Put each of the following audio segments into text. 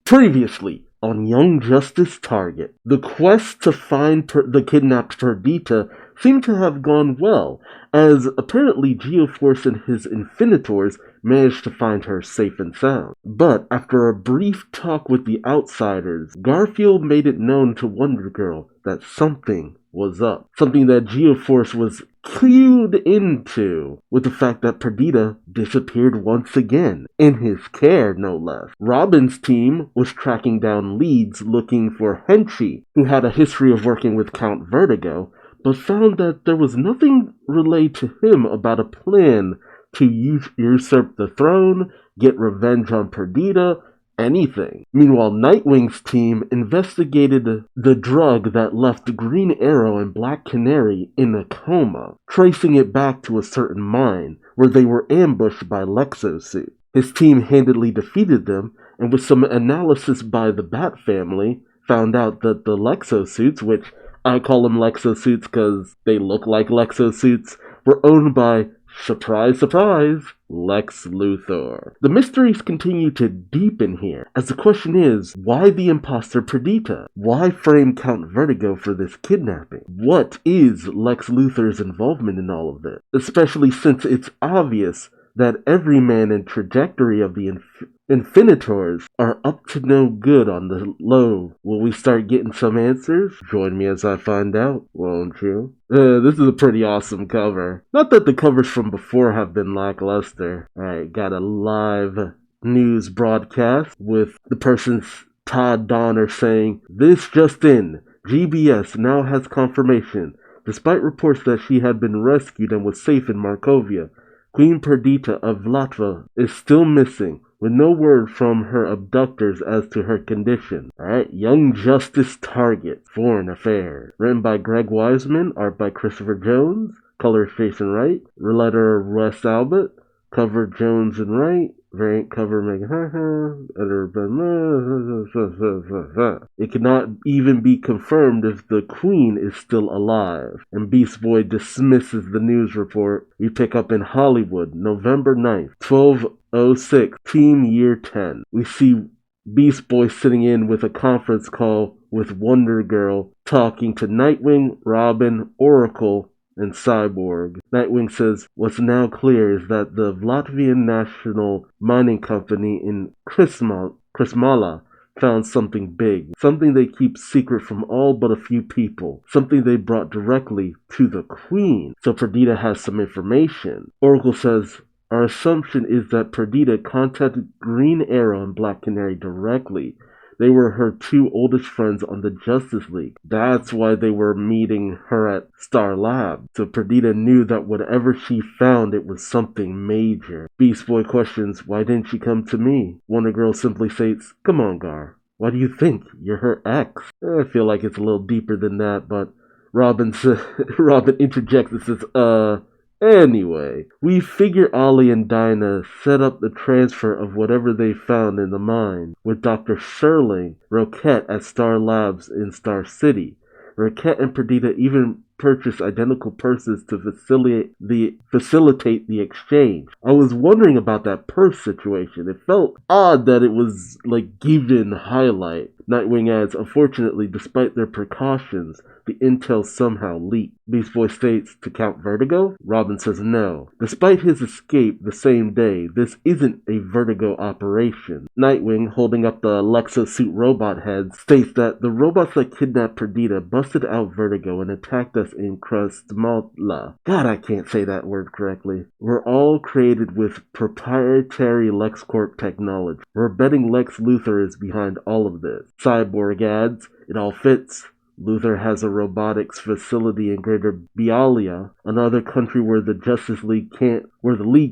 Previously on Young Justice Target, the quest to find the kidnapped Perdita seemed to have gone well, as apparently Geoforce and his Infinitors managed to find her safe and sound. But after a brief talk with the outsiders, Garfield made it known to Wonder Girl that something was up. Something that Geoforce was clued into, with the fact that Perdita disappeared once again, in his care no less. Robin's team was tracking down leads looking for Henchy, who had a history of working with Count Vertigo, but found that there was nothing relayed to him about a plan to usurp the throne, get revenge on Perdita, anything. Meanwhile, Nightwing's team investigated the drug that left Green Arrow and Black Canary in a coma, tracing it back to a certain mine where they were ambushed by Lexosuit. His team handily defeated them, and with some analysis by the Bat family, found out that the Lexosuits, which I call them Lexosuits because they look like Lexosuits, were owned by, surprise, surprise, Lex Luthor. The mysteries continue to deepen here, as the question is, why the imposter Perdita? Why frame Count Vertigo for this kidnapping? What is Lex Luthor's involvement in all of this? Especially since it's obvious that every man and trajectory of the Infinitors are up to no good on the low. Will we start getting some answers? Join me as I find out, won't you? This is a pretty awesome cover. Not that the covers from before have been lackluster. Alright, got a live news broadcast with the person's Todd Donner saying, "This just in. GBS now has confirmation. Despite reports that she had been rescued and was safe in Markovia, Queen Perdita of Latva is still missing, with no word from her abductors as to her condition." Alright, Young Justice Target, Foreign Affairs. Written by Greg Wiseman, art by Christopher Jones, color Jason Wright, letter Wes Albert, cover Jones and Wright, variant cover Megan It cannot even be confirmed if the Queen is still alive. And Beast Boy dismisses the news report. We pick up in Hollywood, November 9th, 12:06, Team Year 10. We see Beast Boy sitting in with a conference call with Wonder Girl, talking to Nightwing, Robin, Oracle, and Cyborg. Nightwing says, "What's now clear is that the Latvian National Mining Company in Krismala found something big, something they keep secret from all but a few people, something they brought directly to the Queen. So Perdita has some information." Oracle says, "Our assumption is that Perdita contacted Green Arrow and Black Canary directly. They were her two oldest friends on the Justice League. That's why they were meeting her at Star Lab. So Perdita knew that whatever she found, it was something major." Beast Boy questions, "Why didn't she come to me?" Wonder Girl simply states, "Come on, Gar. Why do you think you're her ex?" I feel like it's a little deeper than that, but Robin interjects and says, "Anyway, we figure Ollie and Dinah set up the transfer of whatever they found in the mine with Dr. Sherling Roquette at Star Labs in Star City. Roquette and Perdita even purchased identical purses to facilitate the exchange. I was wondering about that purse situation. It felt odd that it was given highlight." Nightwing adds, "Unfortunately, despite their precautions, the intel somehow leaked." Beast Boy states, "To Count Vertigo?" Robin says no. Despite his escape the same day, this isn't a Vertigo operation. Nightwing, holding up the Lexosuit robot head, states that the robots that kidnapped Perdita busted out Vertigo and attacked us in Krustmala. God, I can't say that word correctly. "We're all created with proprietary LexCorp technology. We're betting Lex Luthor is behind all of this." Cyborg adds, "It all fits. Luthor has a robotics facility in Greater Bialia, another country where the League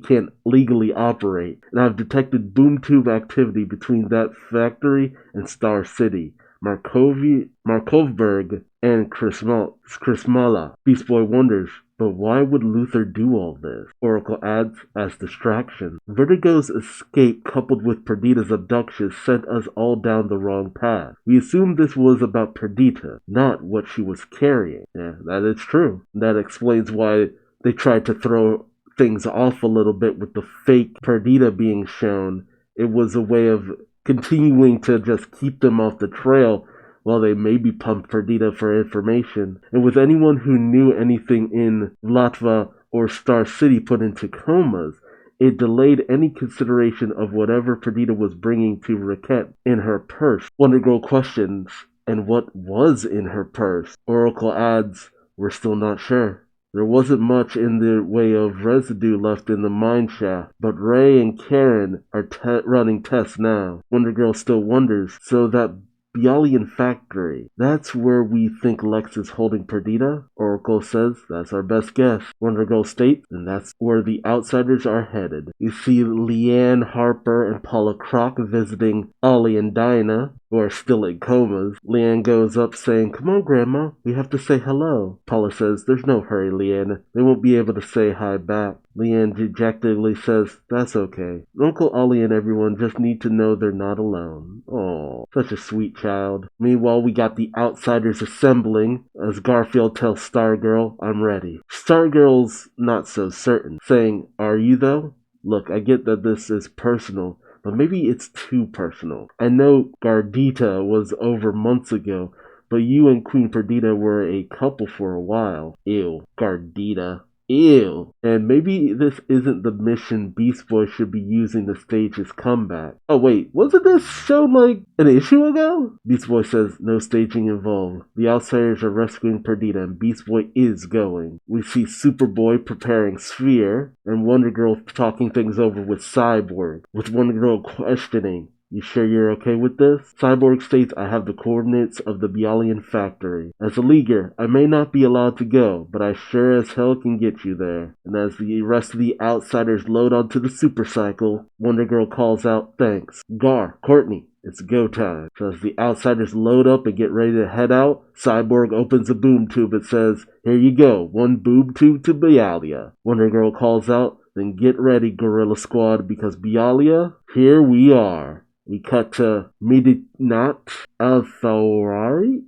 can't legally operate, and I've detected boom tube activity between that factory and Star City, Markovberg, and Krismala." Beast Boy wonders, but why would Luthor do all this? Oracle adds, as distraction. "Vertigo's escape coupled with Perdita's abduction sent us all down the wrong path. We assumed this was about Perdita, not what she was carrying." Yeah, that is true. That explains why they tried to throw things off a little bit with the fake Perdita being shown. It was a way of continuing to just keep them off the trail while they maybe pumped Perdita for information. And with anyone who knew anything in Latva or Star City put into comas, it delayed any consideration of whatever Perdita was bringing to Raquette in her purse. Wonder Girl questions, and what was in her purse? Oracle adds, we're still not sure. There wasn't much in the way of residue left in the mine shaft, but Ray and Karen are running tests now. Wonder Girl still wonders, so that Bialyan factory, that's where we think Lex is holding Perdita? Oracle says, that's our best guess. Wonder Girl states, and that's where the outsiders are headed. You see Leanne, Harper, and Paula Croc visiting Ollie and Dinah, who are still in comas. Leanne goes up saying, come on, Grandma, we have to say hello. Paula says, there's no hurry, Leanne. They won't be able to say hi back. Leanne dejectedly says, that's okay. Uncle Ollie and everyone just need to know they're not alone. Oh, such a sweet child. Meanwhile, we got the outsiders assembling as Garfield tells Stargirl, I'm ready. Stargirl's not so certain, saying, are you though? Look, I get that this is personal, but maybe it's too personal. I know Gardita was over months ago, but you and Queen Perdita were a couple for a while. Ew, Gardita. Ew. And maybe this isn't the mission Beast Boy should be using to stage his comeback. Oh wait, wasn't this shown like an issue ago? Beast Boy says no staging involved. The outsiders are rescuing Perdita and Beast Boy is going. We see Superboy preparing Sphere and Wonder Girl talking things over with Cyborg, with Wonder Girl questioning, you sure you're okay with this? Cyborg states I have the coordinates of the Bialyan factory. As a leaguer, I may not be allowed to go, but I sure as hell can get you there. And as the rest of the outsiders load onto the supercycle, Wonder Girl calls out, thanks. Gar, Courtney, it's go time. So as the outsiders load up and get ready to head out, Cyborg opens a boom tube and says, here you go, one boom tube to Bialia. Wonder Girl calls out, then get ready, Gorilla Squad, because Bialia, here we are. We cut to Midinat Authority?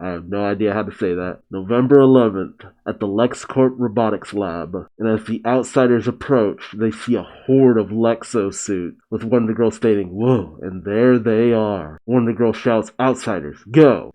I have no idea how to say that. November 11th, at the LexCorp Robotics Lab. And as the outsiders approach, they see a horde of Lexo suits, with Wonder Girl stating, whoa, and there they are. Wonder Girl shouts, outsiders, go!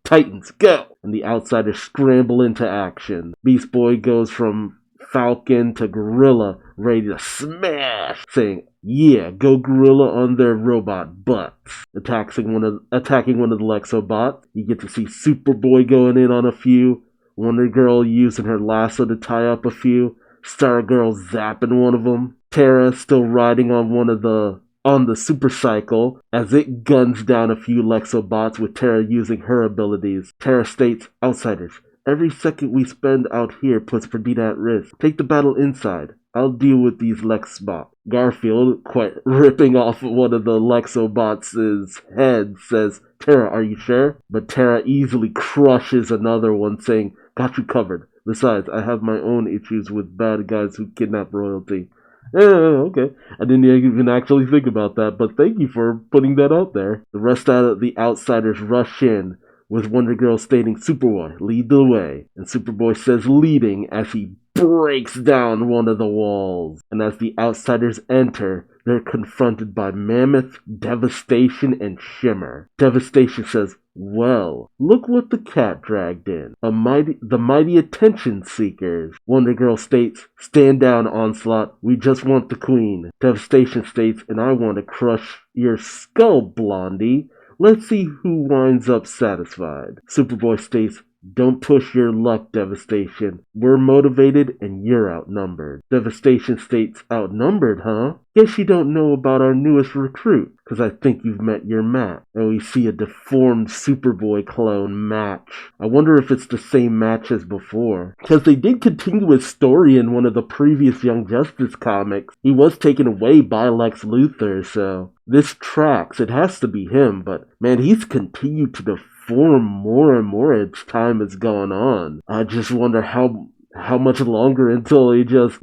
Titans, go! And the outsiders scramble into action. Beast Boy goes from Falcon to Gorilla, ready to smash, saying, yeah, go Gorilla on their robot butts. Attacking one of the Lexo bots. You get to see Superboy going in on a few, Wonder Girl using her lasso to tie up a few, Stargirl zapping one of them, Terra still riding on the supercycle as it guns down a few Lexo bots with Terra using her abilities. Terra states, outsiders, every second we spend out here puts Perdita at risk. Take the battle inside. I'll deal with these Lex bots. Garfield, quite ripping off one of the Lexo bots' head, says, Terra, are you sure? But Terra easily crushes another one, saying, got you covered. Besides, I have my own issues with bad guys who kidnap royalty. Okay. I didn't even actually think about that, but thank you for putting that out there. The rest of the outsiders rush in, with Wonder Girl stating, Superboy, lead the way. And Superboy says leading as he breaks down one of the walls. And as the outsiders enter, they're confronted by Mammoth, Devastation, and Shimmer. Devastation says, well, look what the cat dragged in. The mighty attention seekers. Wonder Girl states, stand down, Onslaught. We just want the queen. Devastation states, and I want to crush your skull, Blondie. Let's see who winds up satisfied. Superboy states, don't push your luck, Devastation. We're motivated and you're outnumbered. Devastation states, outnumbered, huh? Guess you don't know about our newest recruit, because I think you've met your match. And we see a deformed Superboy clone Match. I wonder if it's the same Match as before, because they did continue his story in one of the previous Young Justice comics. He was taken away by Lex Luthor, so this tracks. It has to be him, but man, he's continued to deform more and more as time has gone on. I just wonder how much longer until he just,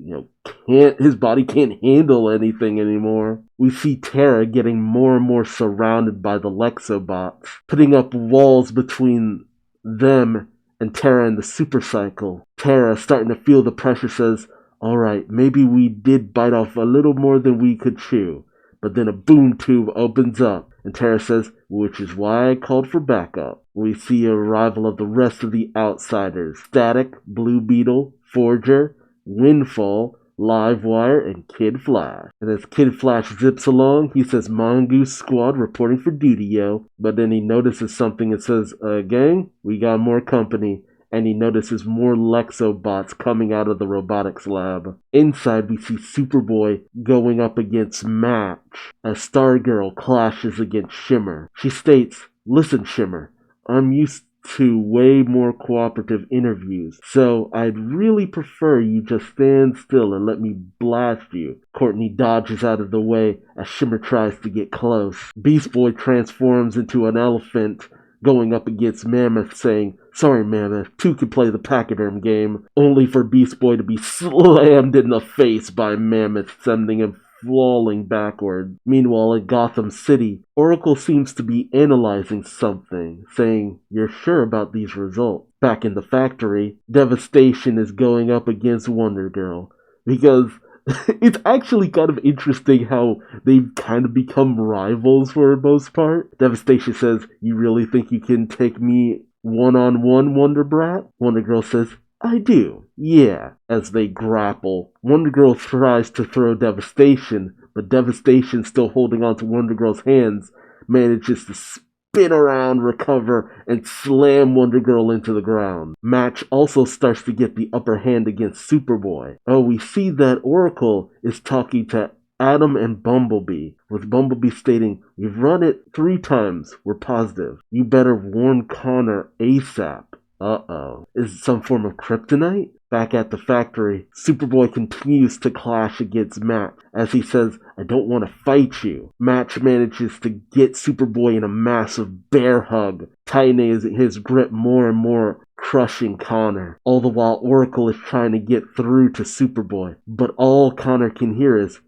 his body can't handle anything anymore. We see Terra getting more and more surrounded by the Lexobots, putting up walls between them and Terra and the supercycle. Terra, starting to feel the pressure, says, alright, maybe we did bite off a little more than we could chew. But then a boom tube opens up, And Tara says, which is why I called for backup. We see a arrival of the rest of the outsiders. Static, Blue Beetle, Forger, Windfall, Livewire, and Kid Flash. And as Kid Flash zips along, he says, Mongoose Squad reporting for duty, yo. But then he notices something and says, gang, we got more company. And he notices more Lexobots coming out of the robotics lab. Inside, we see Superboy going up against Match as Stargirl clashes against Shimmer. She states, listen, Shimmer, I'm used to way more cooperative interviews, so I'd really prefer you just stand still and let me blast you. Courtney dodges out of the way as Shimmer tries to get close. Beast Boy transforms into an elephant going up against Mammoth, saying, sorry, Mammoth, two can play the pachyderm game, only for Beast Boy to be slammed in the face by Mammoth, sending him falling backward. Meanwhile, in Gotham City, Oracle seems to be analyzing something, saying, you're sure about these results? Back in the factory, Devastation is going up against Wonder Girl, because it's actually kind of interesting how they've kind of become rivals for the most part. Devastation says, you really think you can take me one-on-one, Wonder Brat? Wonder Girl says, I do, yeah. As they grapple, Wonder Girl tries to throw Devastation, but Devastation, still holding on to Wonder Girl's hands, manages to spin around, recover, and slam Wonder Girl into the ground. Match also starts to get the upper hand against Superboy. Oh, we see that Oracle is talking to Atom and Bumblebee, with Bumblebee stating, we've run it 3 times, we're positive. You better warn Connor ASAP. Uh-oh. Is it some form of kryptonite? Back at the factory, Superboy continues to clash against Match as he says, I don't want to fight you. Match manages to get Superboy in a massive bear hug, tightening his grip more and more, crushing Connor. All the while, Oracle is trying to get through to Superboy, but all Connor can hear is,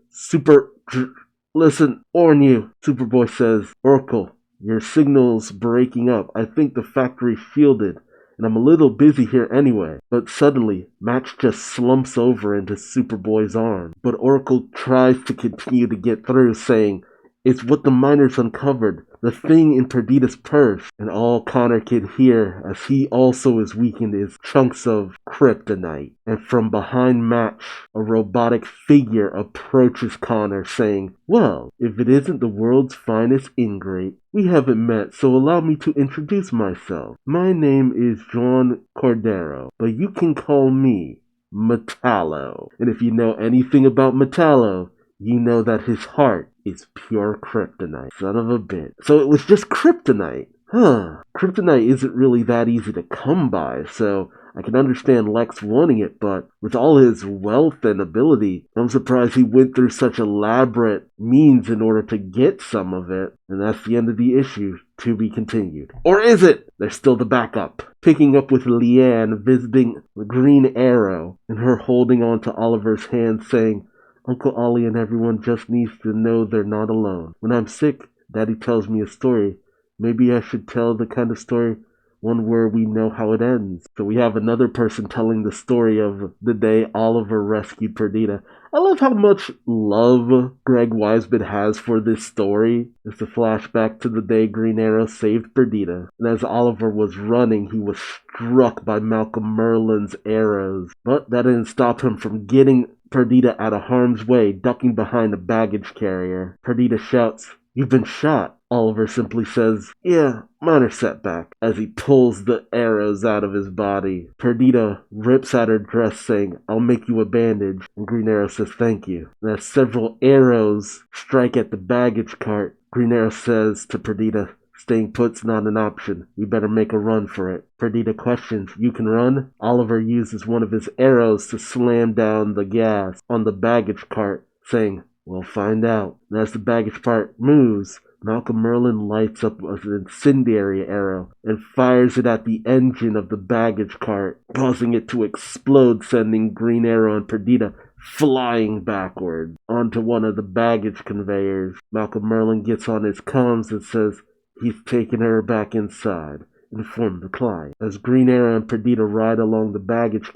listen, warn you. Superboy says, Oracle, your signal's breaking up. I think the factory's shielded, and I'm a little busy here anyway. But suddenly, Match just slumps over into Superboy's arm. But Oracle tries to continue to get through, saying, it's what the miners uncovered, the thing in Perdita's purse. And all Connor can hear, as he also is weakened, is chunks of kryptonite. And from behind Match, a robotic figure approaches Connor, saying, well, if it isn't the world's finest ingrate, we haven't met, so allow me to introduce myself. My name is John Cordero, but you can call me Metallo. And if you know anything about Metallo, you know that his heart is pure kryptonite. Son of a bitch. So it was just kryptonite. Kryptonite isn't really that easy to come by, so I can understand Lex wanting it, but with all his wealth and ability, I'm surprised he went through such elaborate means in order to get some of it. And that's the end of the issue. To be continued. Or is it? There's still the backup. Picking up with Leanne visiting the Green Arrow, and her holding on to Oliver's hand, saying, Uncle Ollie and everyone just needs to know they're not alone. When I'm sick, Daddy tells me a story. Maybe I should tell the kind of story, one where we know how it ends. So we have another person telling the story of the day Oliver rescued Perdita. I love how much love Greg Weisman has for this story. It's a flashback to the day Green Arrow saved Perdita. And as Oliver was running, he was struck by Malcolm Merlin's arrows. But that didn't stop him from getting Perdita out of harm's way, ducking behind a baggage carrier. Perdita shouts, "You've been shot." Oliver simply says, "Yeah, minor setback," as he pulls the arrows out of his body. Perdita rips at her dress, saying, "I'll make you a bandage," and Green Arrow says, "Thank you." And as several arrows strike at the baggage cart, Green Arrow says to Perdita, "Staying put's not an option. We better make a run for it." Perdita questions, "You can run?" Oliver uses one of his arrows to slam down the gas on the baggage cart, saying, "We'll find out." And as the baggage cart moves, Malcolm Merlin lights up an incendiary arrow and fires it at the engine of the baggage cart, causing it to explode, sending Green Arrow and Perdita flying backward onto one of the baggage conveyors. Malcolm Merlin gets on his comms and says he's taking her back inside. Inform the client. As Green Arrow and Perdita ride along the baggage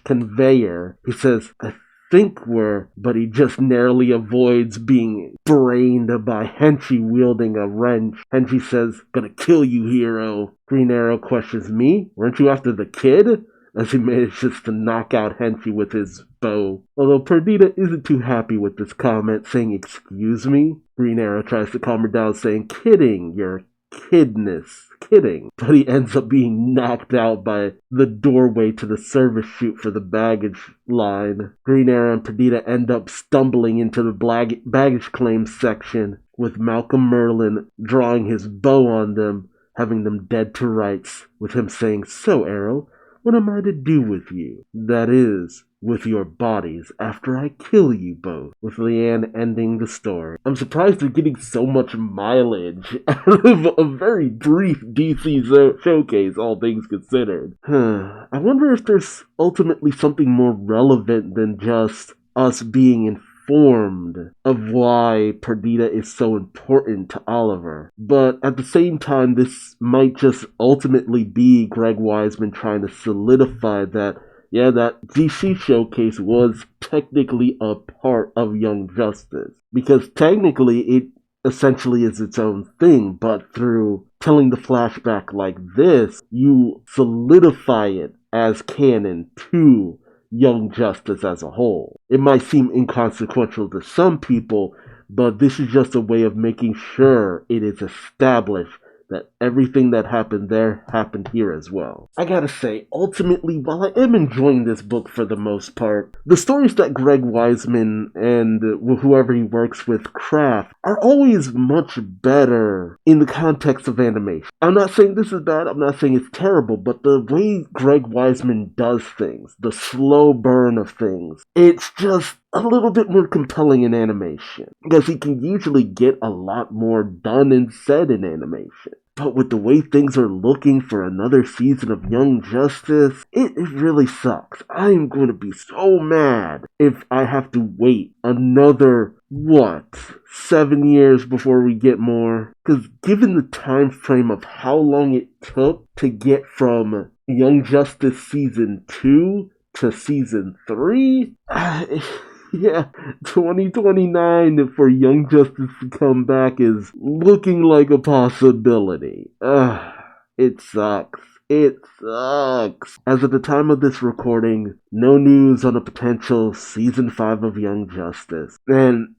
conveyor, he says, "I think were, but he just narrowly avoids being brained by Henchy wielding a wrench. Henchy says, "Gonna kill you, hero." Green Arrow questions, "Me? Weren't you after the kid?" As he manages to knock out Henchy with his bow. Although Perdita isn't too happy with this comment, saying, "Excuse me?" Green Arrow tries to calm her down, saying, "Kidding, your kidness. Kidding." But he ends up being knocked out by the doorway to the service chute for the baggage line. Green Arrow and Perdita end up stumbling into the baggage claim section, with Malcolm Merlin drawing his bow on them, having them dead to rights, with him saying, "So, Arrow, what am I to do with you? That is, with your bodies after I kill you both," with Leanne ending the story. I'm surprised they're getting so much mileage out of a very brief DC showcase, all things considered. I wonder if there's ultimately something more relevant than just us being informed of why Perdita is so important to Oliver. But at the same time, this might just ultimately be Greg Weisman trying to solidify that, yeah, that DC showcase was technically a part of Young Justice. Because technically it essentially is its own thing, but through telling the flashback like this, you solidify it as canon to Young Justice as a whole. It might seem inconsequential to some people, but this is just a way of making sure it is established that everything that happened there happened here as well. I gotta say, ultimately, while I am enjoying this book for the most part, the stories that Greg Weisman and whoever he works with craft are always much better in the context of animation. I'm not saying this is bad, I'm not saying it's terrible, but the way Greg Weisman does things, the slow burn of things, it's just a little bit more compelling in animation, because he can usually get a lot more done and said in animation. But with the way things are looking for another season of Young Justice, it really sucks. I am going to be so mad if I have to wait another, 7 years before we get more? Because given the time frame of how long it took to get from Young Justice Season 2 to Season 3, yeah, 2029 for Young Justice to come back is looking like a possibility. It sucks. It sucks. As of the time of this recording, no news on a potential Season 5 of Young Justice. And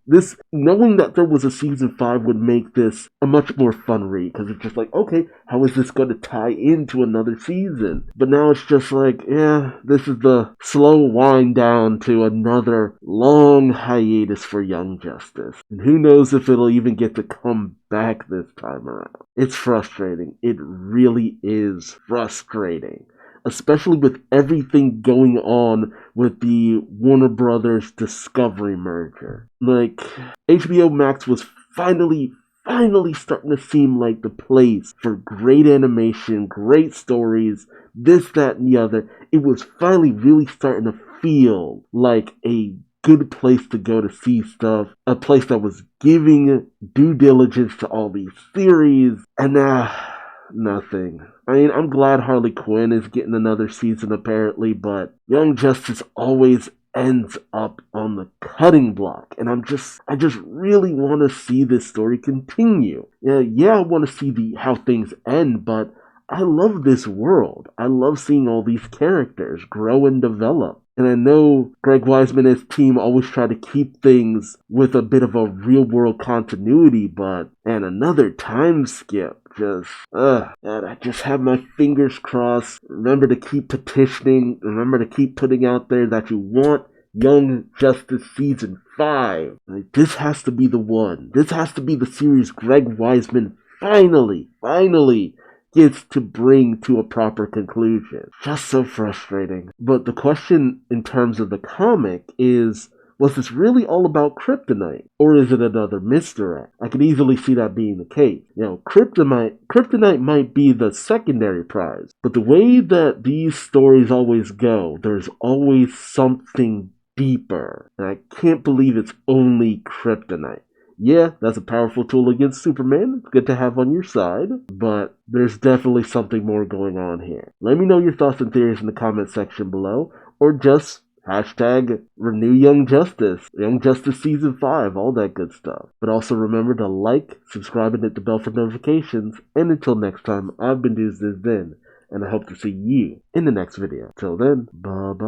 this, knowing that there was a Season 5 would make this a much more fun read, because it's just like, okay, how is this going to tie into another season? But now it's just like, yeah, this is the slow wind down to another long hiatus for Young Justice. And who knows if it'll even get to come back this time around. It's frustrating. It really is frustrating. Especially with everything going on with the Warner Brothers Discovery merger. Like, HBO Max was finally starting to seem like the place for great animation, great stories, this, that, and the other. It was finally really starting to feel like a good place to go to see stuff, a place that was giving due diligence to all these theories, and nothing. I mean, I'm glad Harley Quinn is getting another season apparently, but Young Justice always ends up on the cutting block, and I just really want to see this story continue. Yeah, I want to see how things end, but I love this world. I love seeing all these characters grow and develop. And I know Greg Weisman and his team always try to keep things with a bit of a real-world continuity, but, and another time skip. And I just have my fingers crossed. Remember to keep petitioning. Remember to keep putting out there that you want Young Justice Season 5. Like, this has to be the one. This has to be the series Greg Weisman finally gets to bring to a proper conclusion. Just so frustrating. But the question in terms of the comic is, was this really all about kryptonite? Or is it another misdirect? I could easily see that being the case. Kryptonite might be the secondary prize. But the way that these stories always go, there's always something deeper. And I can't believe it's only kryptonite. Yeah, that's a powerful tool against Superman. It's good to have on your side. But there's definitely something more going on here. Let me know your thoughts and theories in the comment section below. Or just Hashtag renew Young Justice. Young Justice Season 5, all that good stuff. But also remember to like, subscribe, and hit the bell for notifications. And until next time, I've been Duuz-Diz-Din, and I hope to see you in the next video. Till then, bye-bye.